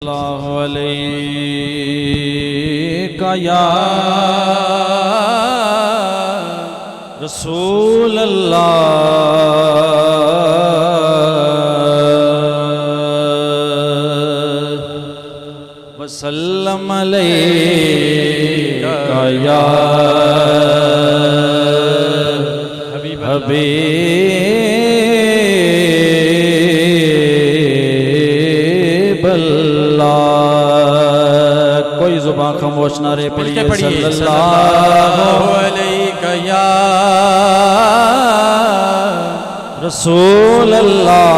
सल्लल्लाहु अलैका या रसूल अल्लाह वसल्लम अलैका या हबीब कोई जुबान खामोश ना रहे। पढ़िए सल्लल्लाहु अलैका या रसूल अल्लाह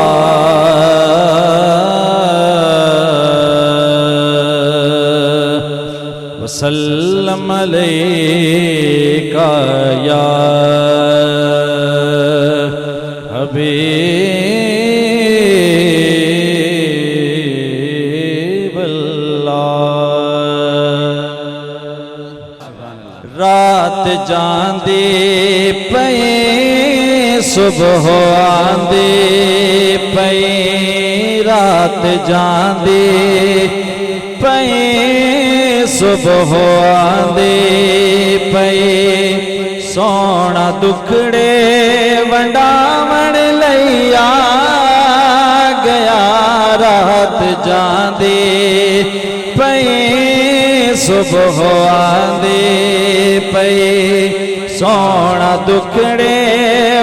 वसल्लम अलैका या हबीब रात जांदी पई सुबह आंदी पई रात जांदी पई सुबह आंदी पई सोना दुखड़े वंडावण लैया गया रात जांदी पई सुबह आंदी पई सोना दुखड़े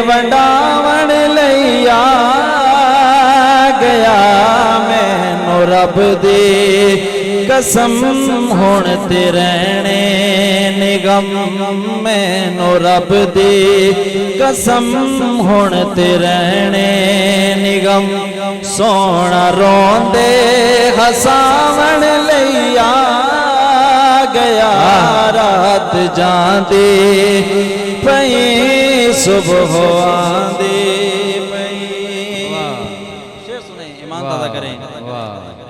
वंडावण लैया गया मैनू रब दी कसम हुण ते रहने निगम मैनू रब दी कसम हुण ते रहने निगम सोना रोंदे हसावण लैया गया रात जांदी पई सुबह आंदी पई। शेर सुने ईमान ताज़ा करें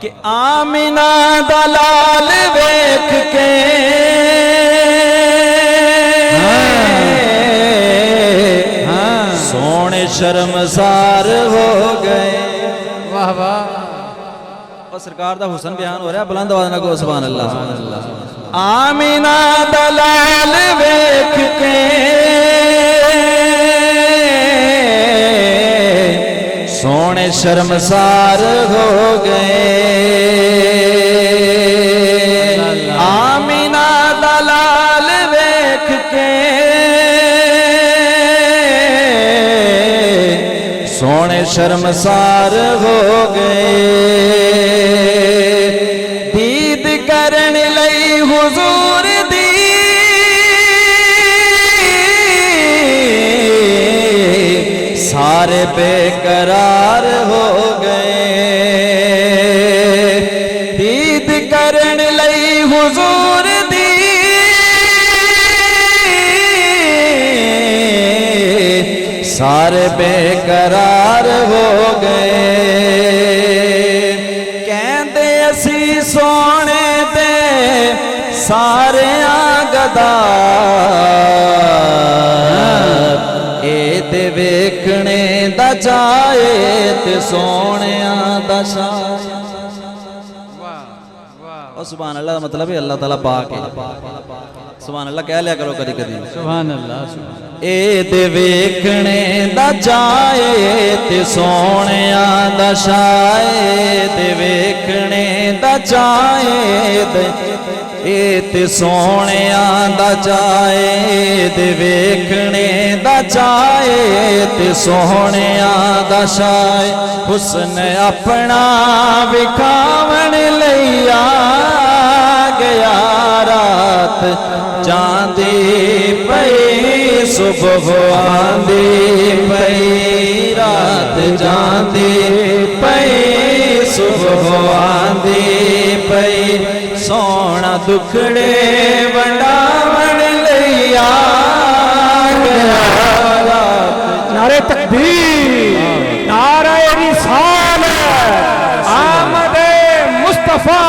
कि आमिना दा लाल वेख के सोने शर्मसार हो गए। वाह वाह और सरकार दा हुस्न बयान हो रहा है बुलंद आवाज़ नाल कहो सुभान अल्लाह। आमिना दा लाल वेख के सोने शर्मसार हो गए। आमिना दा लाल वेख के सोने शर्मसार हो गए। दीद करन लई हुजूर दी सारे बेकरार हो गए। दीद करन लई हुजूर दी सारे बेकरार हो गए। कहंदे असी सोने दे सारे गदा ए ते वेखने दा जाए ते सोने दा शाह। सुभान अल्लाह मतलब है अल्लाह ताला पाक है। सुभान अल्लाह कह लिया करो कदी कदी सुभान अल्लाह। ए ते वेखने दा जाए ते सोने दा शाए ते वेखने दा जाए ए ते सोने दा जाए ते वेखने दा जाए ते सोने दा शाए हुस्न अपना विखावण लैया गया रात जांदी पई सुबह आंदी पई रात जांदी पई सुबह आंदी पई सोना दुखड़े वंडावण लैया गया रात। नारे तकबीर नारे रिसालत आमदे मुस्तफा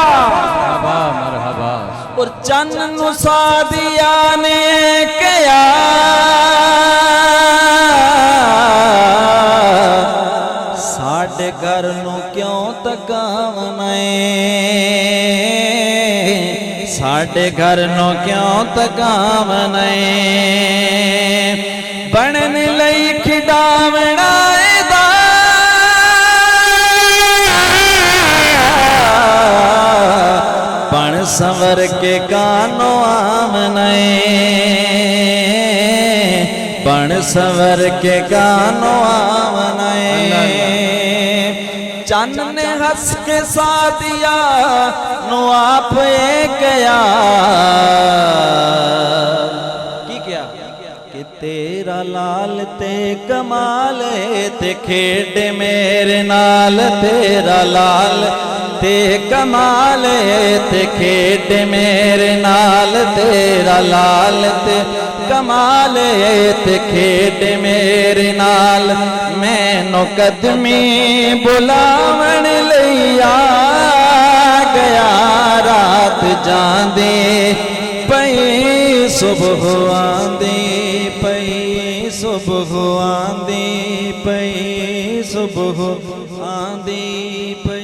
मरहबा। और चन्न नू सादिया ने कया साढ़े घर नू क्यों तक तकावनाए साडे घर नो क्यों तकावनाए बनन लई खिडावना पण संवर के कानो आमनाए पण संवर के कानो आमनाए चन्न ने हंस के सादिया नो आप कया की क्या कि तेरा लाल ते कमाल ते खेड मेरे नाल तेरा लाल ते कमाल ते खेड मेरे नाल तेरा लाल ते कमाल ते खेड मेरे नाल मैनू कदमी बुलावन लैया गया रात जांदी पई सुबह आंदी पई सुबह आंदी पई सुबह आंदी पई